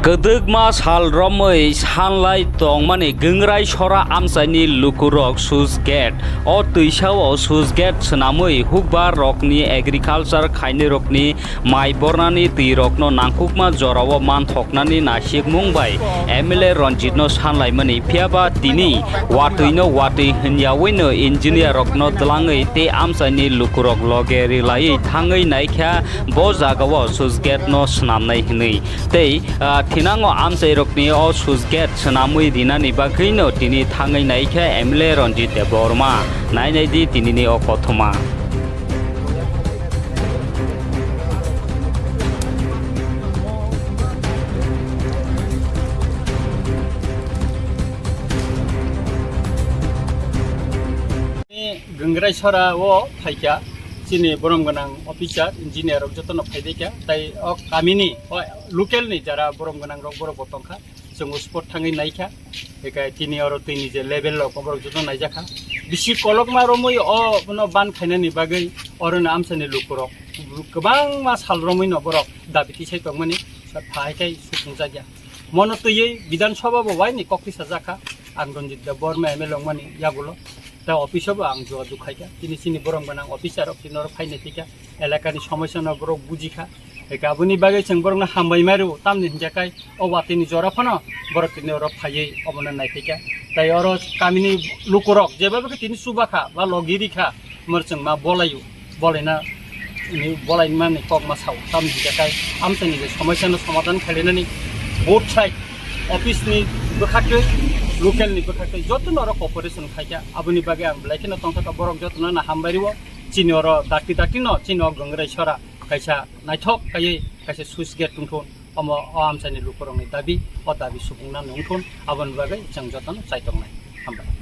Kedegma sal romoi sanlai tong mani gengrai sora amsaini lukurok sus get o tuisao o sus get senamoi hukbar rokni agriculture khaini rokni mai bornani tui rokno nangkukma jorao man thoknani nasik mungbai MLA Ranjitno sanlai mani phiaba tini watuino watui hinyaweino engineer rokno tlangai te amsaini lukurok loge rilai thangai naikha bo jagao sus get no snamnai hinui tei Tinango amsai rokni o susget senamui dinani bagino tini thangai naikha MLA Ranjit Deborma nainai di tinini o kothoma Gengrai sora o thaika chini borom ganang officer engineer rok jotono phaideka tai o kamini o local ni jara borom ganang rok borok botongkha जों sport thangai naikha ekai tini oro tini je level lo borok jotono naijaka bisi kolokma romoi o no ban khainani bagai orona amsani lukurok gobang ma salromoi no borok dabiti sai tongmani phaikai sukungjagia mono tuyei bidan sabha bo waini kokti sajaka ang Ranjit Deborma MLA longmani yagulo তা অফিসও আং যোগাযোগ খাইকা তিনি চিনি বরং বানাং officer তিনর ফাইনে থিকা এলাকানি সমস্যা না বড় বুঝিখা গাবুনি বাগে जों বরং হামবাই মারু তামনি হিনজাকাই অবাতিনি জরাফানো বড় তিনি অর ফাইয়ে অবনা নাইথিকা তাই অর কামিনি লুকুরক যেভাবে তিনি সুবাখা বা লগিরিখা মরচং মা বলায়ু বলেনা নি বলাইন মানে কক মা সাউ তামনি হিনজাকাই আমসানি যে সমস্যানো সমাধান খাইলেনানি বোর্ড সাইড অফিসনি বখাকে local ni bokha kai jotono oro cooperation khaika abuni bage ang blaikena tongthaka borok jotono na hambariwo chini oro dati no chini og gengrai sora kaisa naithok kai kaisa switch gate tungthon omo amsani lukurong ni dabi o dabi supungna nungthon abuni bage jang jotono chaitongnai hamba